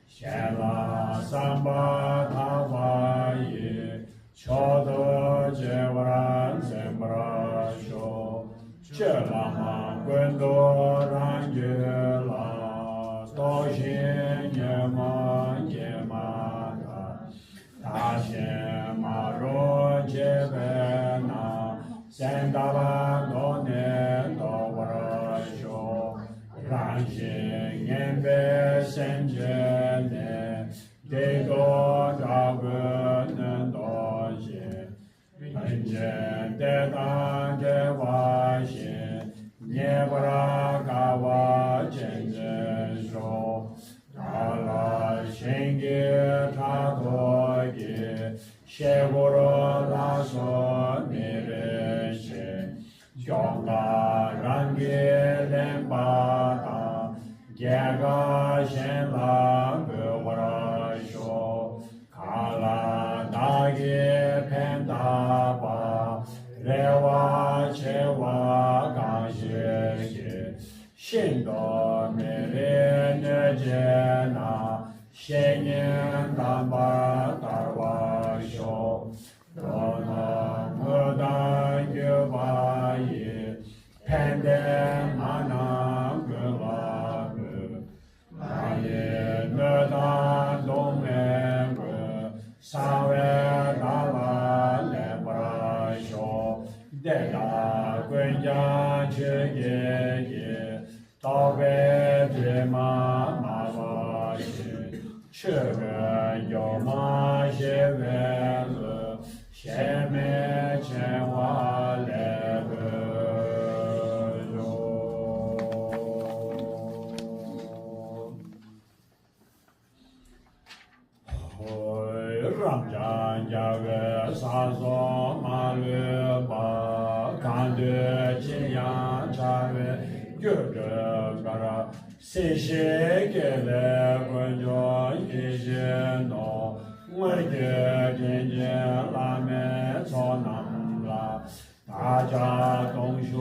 先拉三八他发一。乔多杰瓦兰森布拉修，这拉玛滚多让杰拉，多心耶玛耶玛达，大仙马罗杰贝纳，森达巴多年多瓦拉修，让心耶贝森杰内，得多扎个能多。人间的当的瓦线，涅不拉嘎瓦真真说，阿拉心给他多给，谢过了拉说你的心，叫他让给人巴达，给个先拉个我拉说，卡拉大给偏大巴，来瓦切瓦刚谢谢，心多美丽的接纳，千年大巴大瓦修，多能我当有巴耶，偏的马那个拉个，马耶那当东门个。三位大拉来不拉修，带他归家去爷爷，到北对妈妈妈去，这个有马些为了，前面前话来个哟。让家家个沙索马勒巴，看得金阳茶位，有着个啦，谁谁给了关着一些诺，我给今天拉面朝南啦，大家同学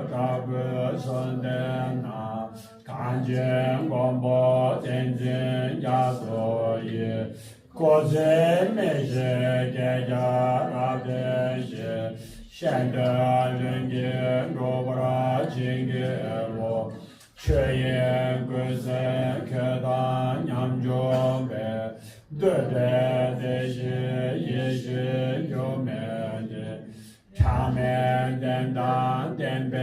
这个圣诞呐，看见广播天天家作业。国在那些国家那这些，现在人家若不拉经给我，却也归在可当娘中呗，对待这些也是有面的，场面担当点被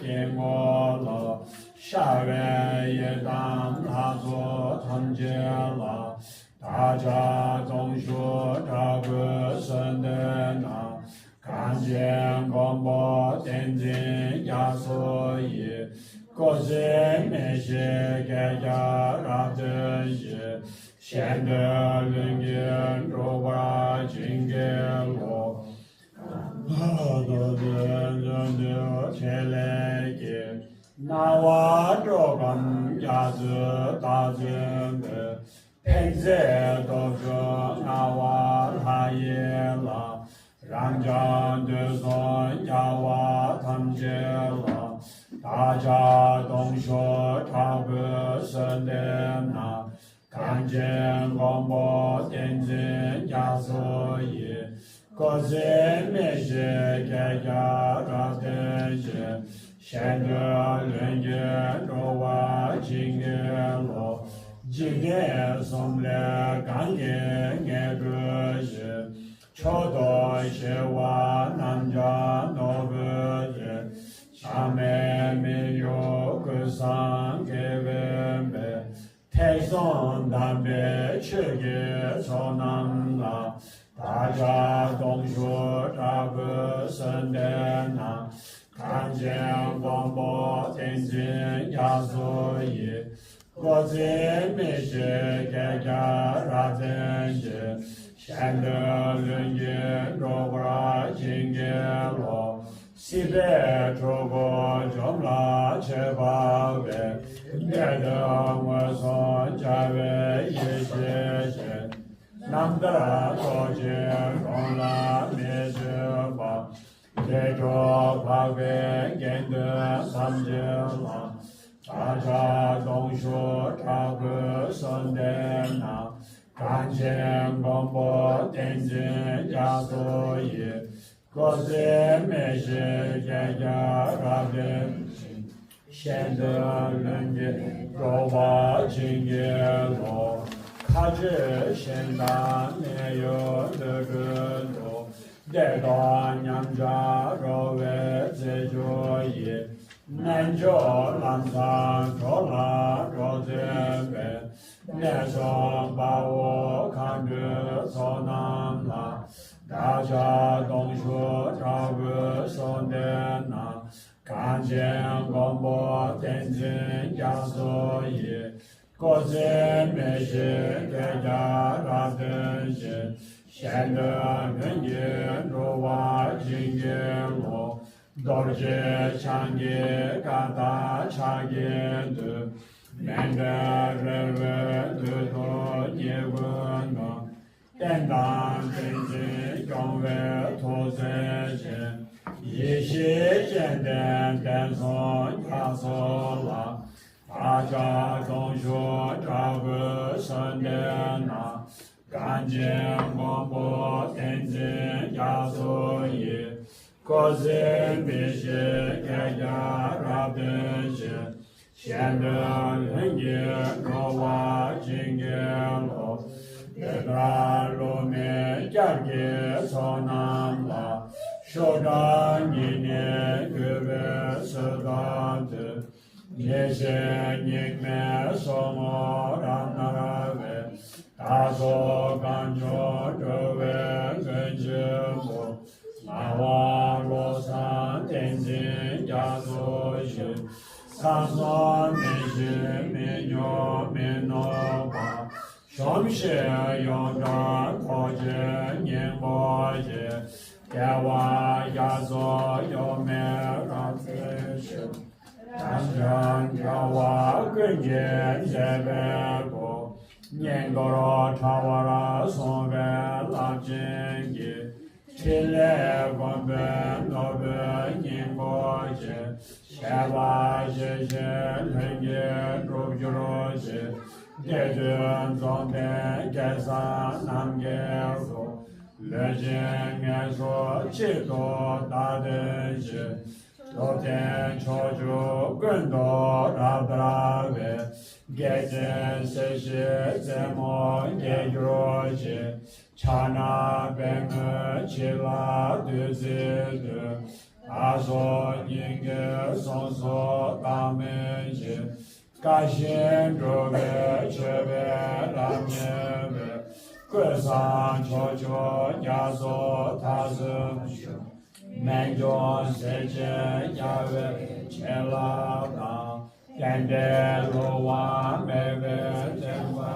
给我了，下月也当他做成结了。大家总说这个圣诞呐，看见广播电视呀，所以各自那些给家让这些，现在人间如果经给我，都是人的前来给，那我这个呀是大真的。现在都说那瓦他也了，让家的son呀瓦他们接了，大家都说这个圣诞呐，看见广播电视呀，所以各自那些给家让这些，现在人间都瓦经给了。今天送来干净那个是，超多些话南家那个是，下面没有个上给外面，台上南北去给朝南了，大家都说这个圣诞呐，看见广播电视呀，所以。各自那些给家让人家，贤德人间若不拉金给罗，西北诸国中拉切巴维，别的我son加维一些些，南德多杰容拉灭绝吧，这着巴维跟的三杰拉。大家同说这个圣诞呐，感谢广播电视加作业，各自没事在家干的，现在人家说话听见了，开始现在没有那个多，这个娘家若为这作业。南就南山着南着这边，南上把我看着朝南啦，大家都说这个圣诞呐，看见广播电视加作业，各自没事在家打电视，现在人间如瓦今天我。Dorje change kata change de menda reve de to yewono tendan tenje gongwe to seje yishi jenden den son yaso la aja dongshu zhabu senden na ganjian gongbo tenje yaso ye 各自必须给家拉本些，现在人间若瓦今年了，这个路面家给朝南了，手上一年个月是当的，那些人们说我让那位，他说感觉这位人节目。马瓦罗山天津家族是三双美食美牛美诺巴，上学用着科技年波节，给我家族有没让知识，但是叫我跟着这边过，年过了差我了送给老经济。 起来，我们那边宁波去，先把这些人间入去了去，这顿装的盖上南街路，那些俺说几多大的事，昨天瞧就更多大不大的，这件事是怎么解决去？ Chana ben chila de zede, azo yinge sonso damenje, kashin droge chebe ramyebe, kusan chocho yazo tazim, menjon seche yave chela da, kende lowa mebe temba.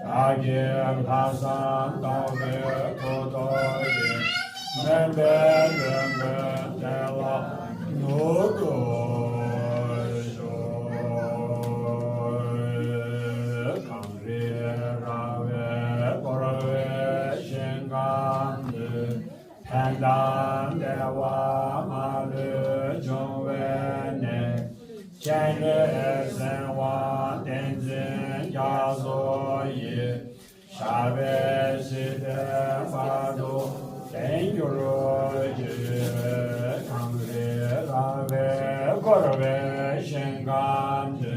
Agir Hasan Dave Kotoye Membe Tela Nugo Kamri Rave Korave Shingande Pandan Dewa Malu Jovene Chene Senwa Tenzin Yazo Shabe Side Fado Tenguro Kamre Rave Korve Shingande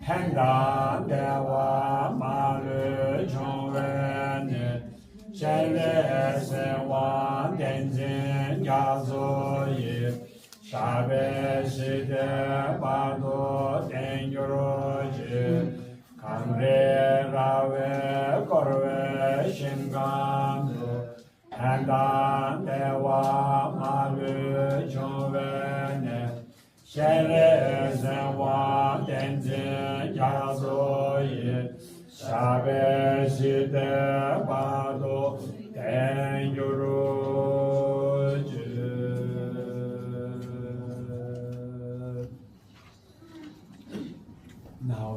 Pandan Dewa Malu Jovene Chene Senwa Tenzin Yazo Shabe Side Fado Tenguro Kamre Rave Korve Shingando Pandan Dewa Malu Jovene Shere Zenwa Tenzin Yazo Shabe Side Fado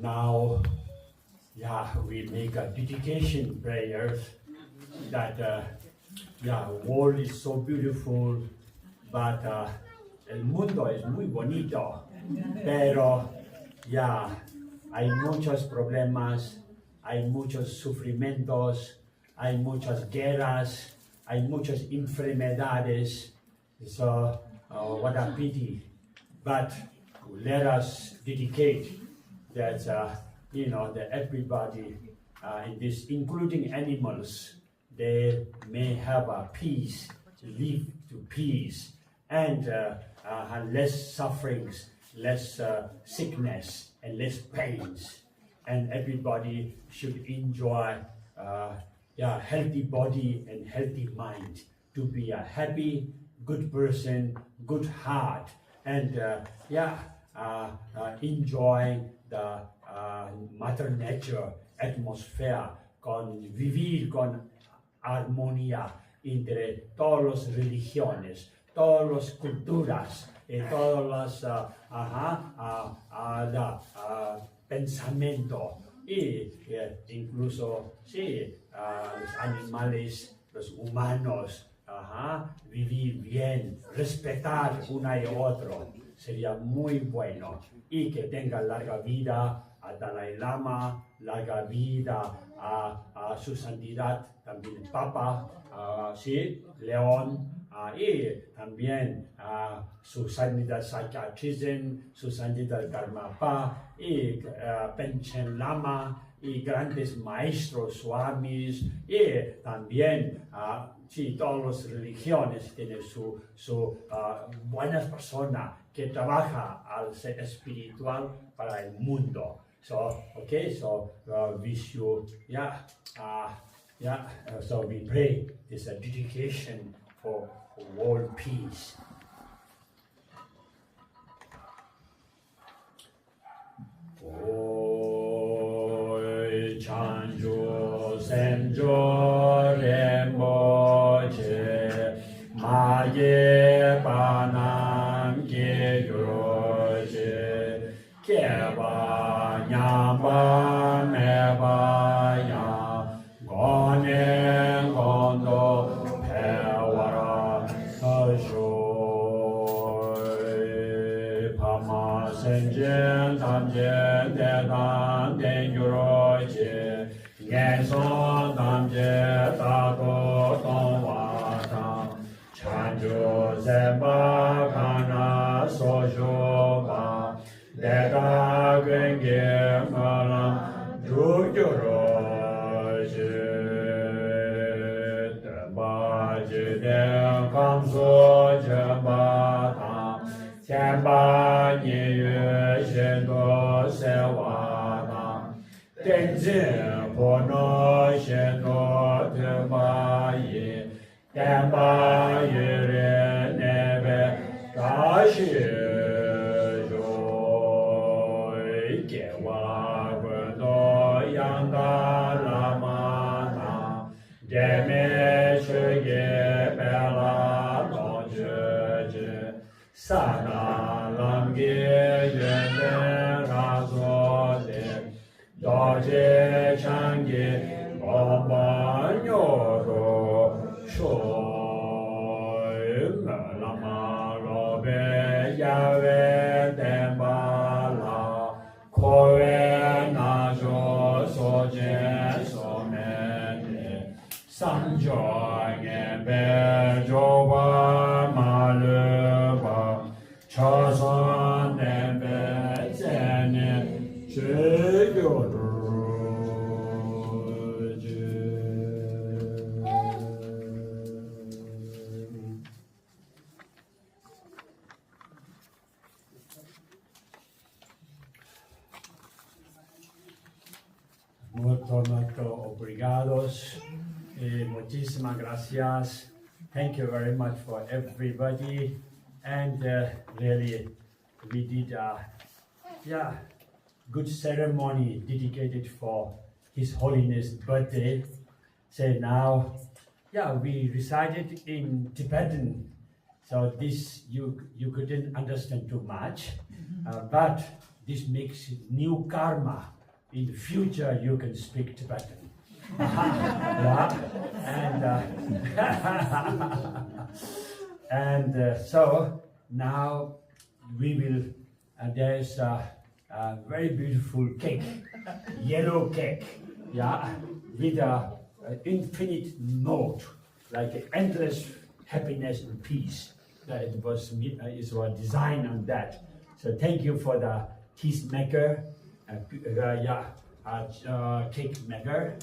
now, we make a dedication prayers that, world is so beautiful, but el mundo es muy bonito, pero hay muchos problemas, hay muchos sufrimientos, hay muchas guerras, hay muchas enfermedades. So, what a pity. But let us dedicate that, that everybody in this, including animals, they may have a peace, live to peace, and less sufferings, less sickness, and less pains. And everybody should enjoy healthy body and healthy mind, to be a happy, good person, good heart, and enjoy the Mother Nature atmosphere, vivir con armonía entre todas las religiones, todas las culturas, y todos los pensamientos, y incluso los animales, los humanos, vivir bien, respetar una y otro, sería muy bueno. Y que tenga larga vida a Dalai Lama, larga vida a su santidad también el Papa, León, y también a su santidad Sakya-Trizin, su santidad Karmapa, y Panchen Lama, y grandes maestros, swamis, y también todas las religiones tienen su buenas personas que trabaja al ser espiritual para el mundo. So wish you, so we pray this dedication for world peace. Oi chanjo senjo remboje maye panam ke yoje keba nyamba meba ya gone gondo pewara sajoi pama senjen tamjen dedan den yuroje ngenson tamje tato tonwata chanjo zemba kana sojoba deda genge malam drugyoroje debaje den kamso jambata tenba nyewe shendo sewata tenzin pono shendo tenba ye tenba yere nebe kashi joy kewa gwendo yanda lamana deme shege bela donjeje sana lamge yende razode doje change bomba nyoro shoy lama lobe yave dembala kowe najo soje somene sanjo ngebe joba maleba chason nebe zene Muito obrigados. Muchísimas gracias. Thank you very much for everybody. And really, we did a good ceremony dedicated for His Holiness' birthday. So now, we recited in Tibetan. So this you couldn't understand too much, but this makes new karma. In the future, you can speak Tibetan. Yeah. And so now we will, there's a very beautiful cake, yellow cake, yeah, with a infinite note, like endless happiness and peace. It was designed on that. So thank you for the cheese maker, cake maker,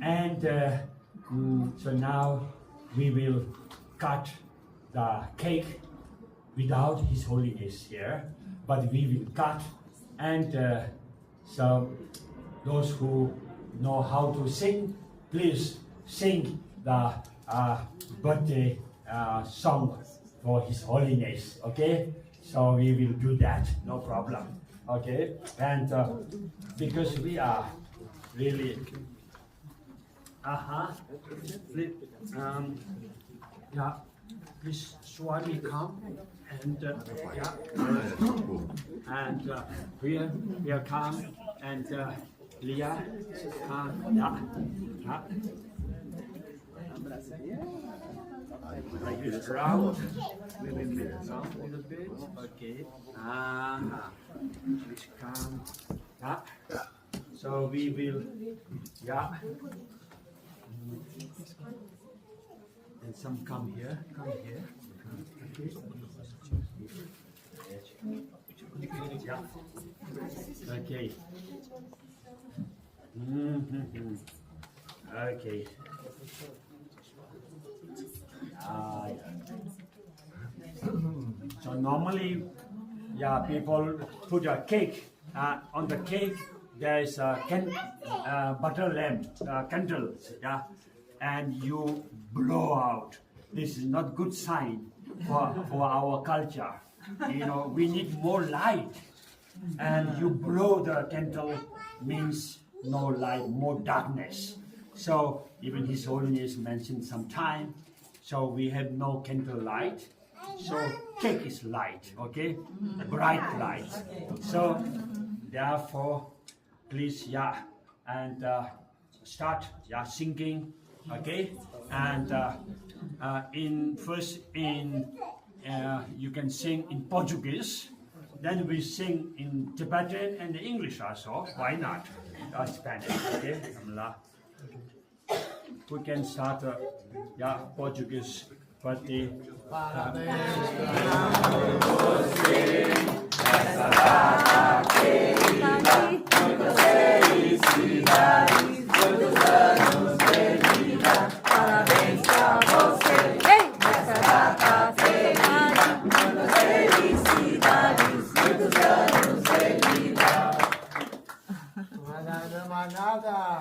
and so now we will cut the cake without His Holiness here, but we will cut, and so those who know how to sing, please sing the birthday song for His Holiness, okay? So we will do that, no problem, okay? And because we are really, yeah, please Swami come, and yeah, and here come, and Leah come, yeah. Like this round, a little bit, okay. Please come, yeah. So we will, yeah. And some come here, okay. Yeah. Okay. Okay. So normally, yeah, people put a cake. On the cake, there is a butter lamp, candles, yeah, and you blow out. This is not good sign for our culture. You know, we need more light, and you blow the candle means no light, more darkness. So even His Holiness mentioned some time. So we have no candle light. So cake is light, okay? A bright light. So therefore, please, yeah, and start, yeah, singing, okay? And you can sing in Portuguese. Then we sing in Tibetan and English also. Why not? Spanish, okay? We can start, yeah, Portuguese. Birthday.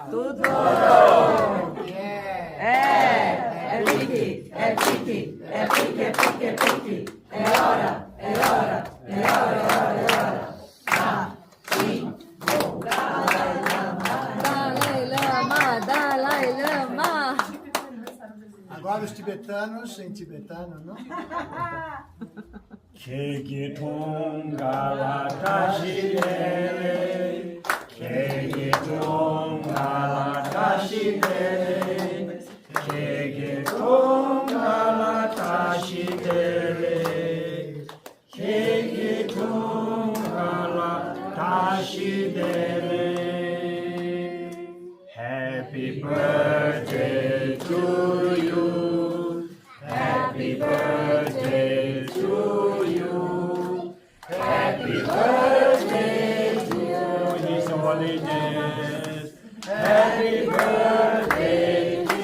Tudo! É pique, é pique, é pique, é pique, é pique. É hora, é hora, é hora, é hora, é hora. Dalai Lama, Dalai Lama. Agora os tibetanos, em tibetano, não? Kegitung Galatashidele, Kegitung Galatashidele, Kegitung Galatashidele, Kegitung Galatashidele. Happy birthday to you, happy birthday to you, happy birthday to His Holiness, happy birthday to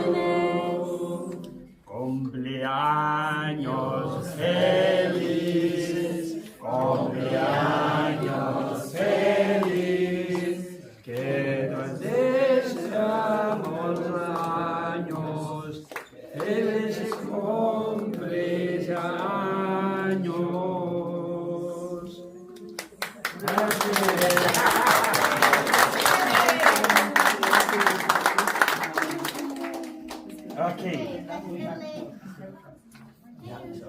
you, cumpleaños feliz, cumpleaños feliz, que nos deseamos años, felices cumpleaños. Okay. Yeah, so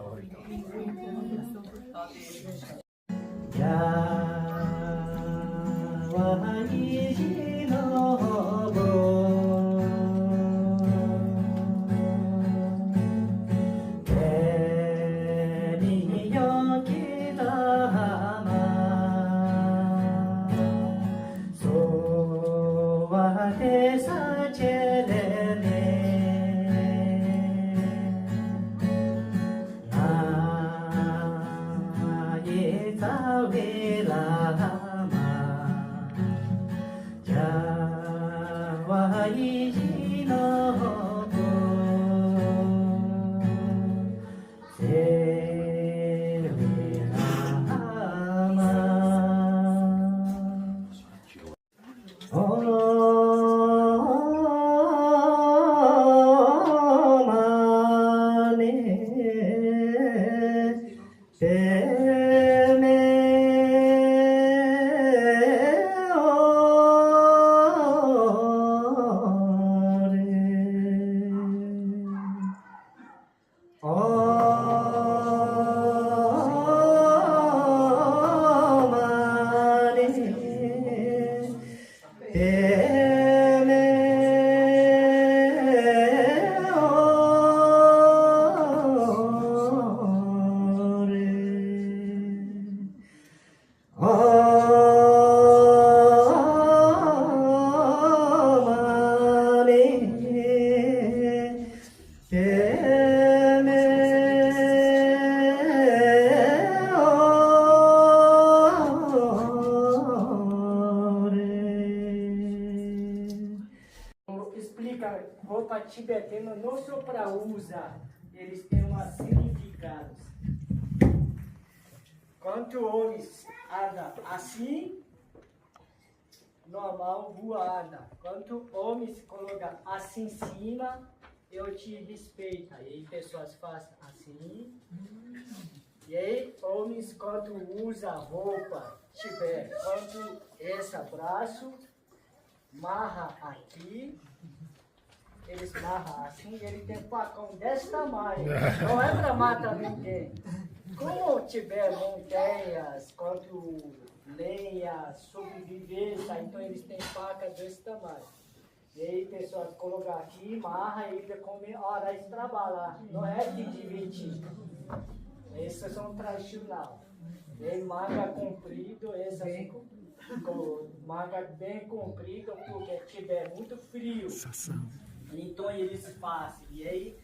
Explica, roupa tibetana não só para usar, eles têm um significado. Quando homens andam assim, normal, voada. Quando homens colocam assim em cima, eu te respeito. E aí pessoas fazem assim. E aí homens quando usam roupa tibetana, quando esse braço marra aqui, eles marram assim, ele tem facão desse tamanho, não é para matar ninguém. Como tiver montanhas, quando lenha, sobrevivência, então eles têm faca desse tamanho. E aí pessoas colocam aqui, marra e ele come hora de trabalhar, não é de divertir. Esses são tradicionais. E aí manga comprido, essas manga bem comprido, porque tiver muito frio. Então eles fazem. E aí